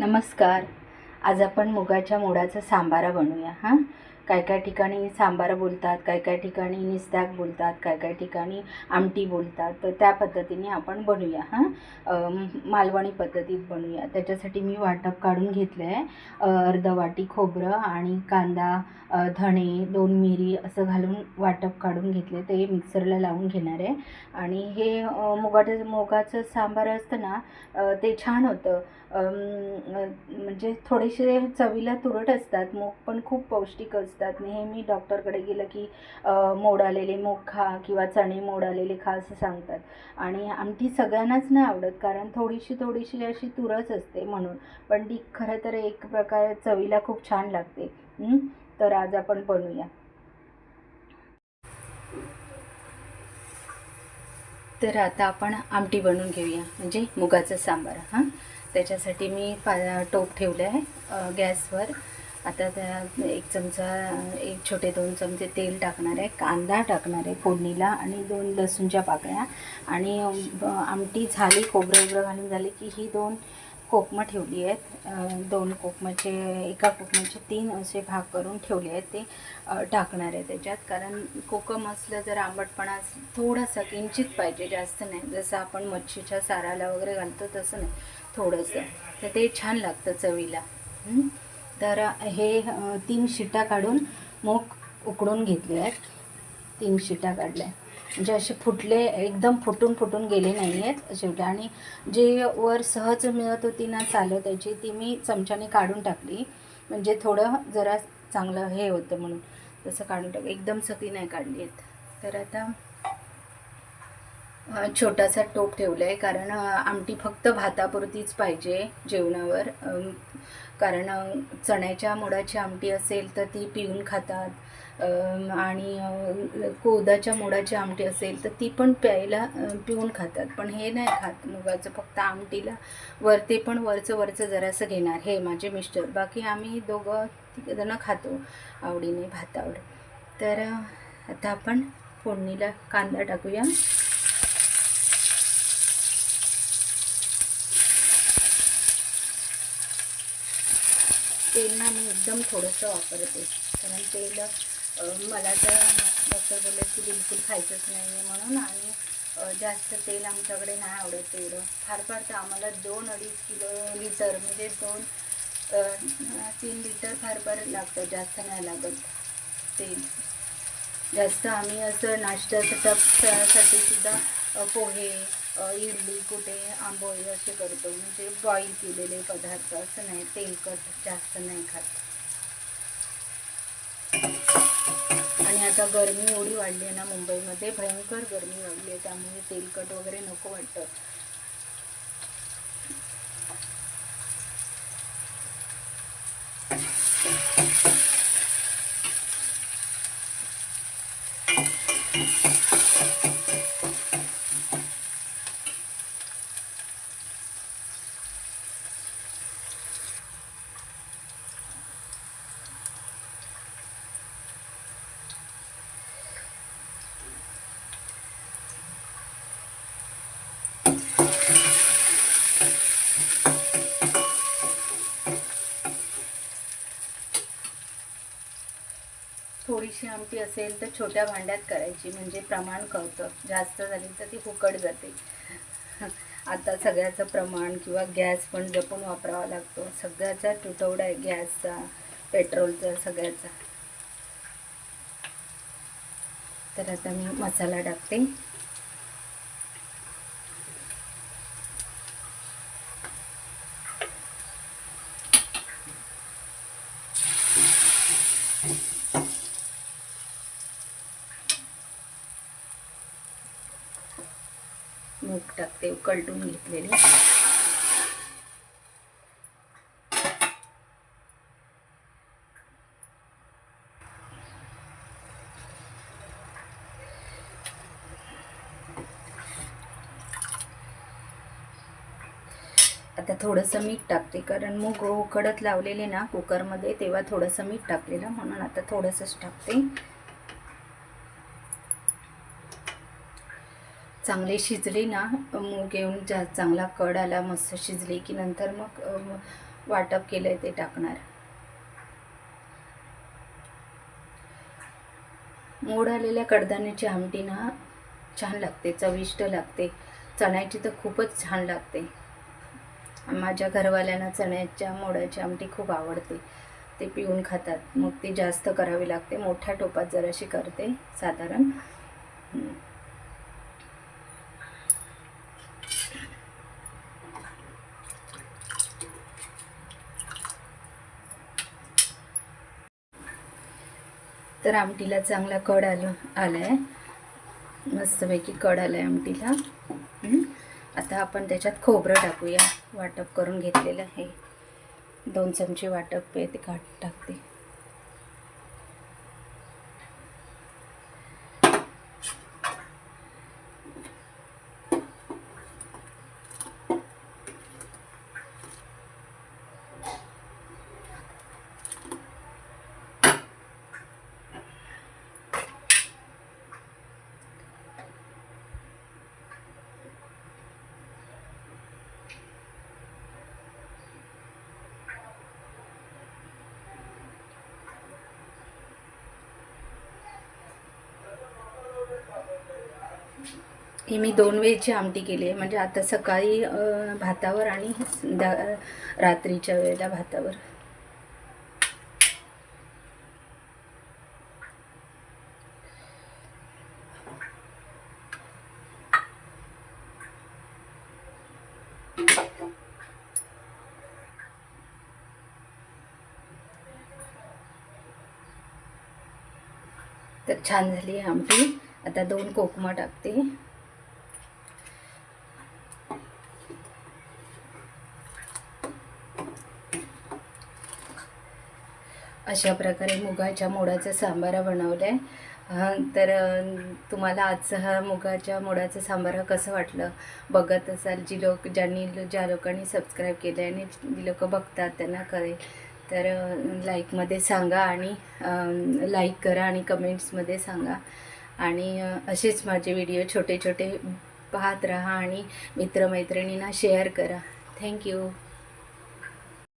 नमस्कार. आज आपण मुगाच्या मोडाचा सांबारा बनवूया. काय काय ठिकाणी सांबारा बोलतात, काय काय ठिकाणी निस्त्याक बोलतात, काय काय ठिकाणी आमटी बोलतात. तर त्या पद्धतीने आपण बनवूया. मालवणी पद्धतीत बनवूया. त्याच्यासाठी मी वाटप काढून घेतलं आहे. अर्धा वाटी खोबरं आणि कांदा, धणे, 2 मिरी असं घालून वाटप काढून घेतले. ते मिक्सरला लावून घेणार आहे. आणि हे मुगाचं सांबार असतं ना, ते छान होतं. म्हणजे थोडेसे चवीला तुरट असतात. मूग पण खूप पौष्टिक असतात. नेहमी डॉक्टरकडे गेलं की मोड आलेले मूग खा किंवा चणे मोड आलेले खा असं सांगतात. आणि आमटी सगळ्यांनाच नाही आवडत, कारण थोडीशी अशी तुरच असते म्हणून. पण ती खरं तर एक प्रकारे चवीला खूप छान लागते. तर आज आपण बनवूया. तर आता आपण आमटी बनवून घेऊया, म्हणजे मुगाचं सांबार. त्याच्यासाठी मी टोप ठेवलं आहे गॅसवर. आता त्या एक छोटे 2 चमचे तेल टाकणार आहे, कांदा टाकणार आहे फोडणीला, आणि 2 लसूणच्या पाकळ्या. आणि आमटी झाली, खोबरं वगैरे घालून झाली की ही 2 कोकमं ठेवली आहेत. 2 कोकमाचे, एका कोकमाचे 3 असे भाग करून ठेवले आहेत. ते टाकणार आहे त्याच्यात, कारण कोकम असलं जर आंबटपणा थोडासा किंचित पाहिजे, जास्त नाही. जसं आपण मच्छीच्या साराला वगैरे घालतो तसं नाही, थोडंसं. तर ते छान लागतं चवीला. तर हे 3 शिट्या काढून मूग उकडून घेतले आहेत. 3 शिट्या काढल्या, म्हणजे असे फुटले, एकदम फुटून गेले नाही आहेत शेवटी. आणि जे वर सहज मिळत होती ना सालं त्याची, ती मी चमच्याने काढून टाकली, म्हणजे थोडं जरा चांगलं हे होतं म्हणून तसं काढून टाकलं. एकदम सगळी नाही काढली आहेत. तर आता छोटासा टोप ठेवला आहे, कारण आमटी फक्त भातापुरतीच पाहिजे जेवणावर. कारण चण्याच्या मोडाची आमटी असेल तर ती पिऊन खातात, आणि कोदाच्या मोडाची आमटी असेल तर ती पण पिऊन खातात. पण हे नाही खात मुगाचं, फक्त आमटीला ते पण वरचं जरासं घेणार, हे माझे मिस्टर. बाकी आम्ही 2-3 जणं खातो आवडीने भातावर. तर आता आपण फोडणीला कांदा टाकूया. तेल ना मी एकदम थोडंसं वापरते, कारण तेल मला तर डॉक्टर बोलले की बिलकुल खायचंच नाही आहे म्हणून. आणि जास्त तेल आमच्याकडे नाही आवडत तेवढं. फार तर आम्हाला 2-2.5 लिटर, म्हणजे 2-3 लिटर फार लागतं, जास्त नाही लागत तेल. जास्त आम्ही असं नाश्त्यासाठी सुद्धा पोहे, इडली, कुठे आंबोळी असे करतो, म्हणजे बॉईल केलेले पदार्थ, असं नाही, तेलकट जास्त नाही खात. आणि आता गरमी एवढी वाढली आहे ना मुंबईमध्ये, भयंकर गरमी वाढली आहे, त्यामुळे तेलकट वगैरे नको वाटतं. थोडीशी आमटी असेल तर छोट्या भांड्यात करायची, म्हणजे प्रमाण कळतं. जास्त झाली तर ती फुकट जाते. आता सगळ्याचं प्रमाण किंवा गॅस पण जपून वापरावा लागतो. सगळ्याचा तुटवडा आहे, गॅसचा, पेट्रोलचा, सगळ्याचा. तर आता मी मसाला टाकते. मूग टाकते उकळून घेतलेली. आता थोडंसं मीठ टाकते, कारण मूग उकडत लावलेले ना कुकरमध्ये, तेव्हा थोडंसं मीठ टाकलेलं, म्हणून आता थोडंसंच टाकते. चांगले शिजले ना मूग, येऊन चांगला कड आला, मस्त शिजले की नंतर मग वाटप केलं आहे ते टाकणार. मोड आलेल्या कडधान्याची आमटी ना छान लागते, चविष्ट लागते. चण्याची तर खूपच छान लागते. माझ्या घरवाल्यांना चण्याच्या मोडाची आमटी खूप आवडते, ते पिऊन खातात. मग ती जास्त करावी लागते, मोठ्या टोपात जराशी करते साधारण. तर आमटीला चांगला कड आलाय, मस्तपैकी कड आलाय आमटीला. आता आपण त्याच्यात खोबरं टाकूया. वाटप करून घेतलेलं आहे, 2 चमचे वाटप आहे ते टाकते. ही मी 2 वेळची आमटी केली आहे, म्हणजे आता सकाळी भातावर आणि रात्रीच्या वेळेला भातावर. तर छान झाली आहे आमटी. आता 2 कोकमं टाकते. अशा प्रकारे मुगाच्या मोडाचा सांबारा बनवला आहे. तर तुम्हाला आजचा हा मुगाच्या मोडाचा सांबारा कसं वाटलं बघत असाल. ज्या लोकांनी सबस्क्राईब केलं आणि जी लोक बघतात त्यांना कळेल. तर लाईकमध्ये सांगा आणि लाईक करा आणि कमेंट्समध्ये सांगा. आणि असेच माझे व्हिडिओ छोटे छोटे पाहत राहा आणि मित्रमैत्रिणींना शेअर करा. थँक्यू.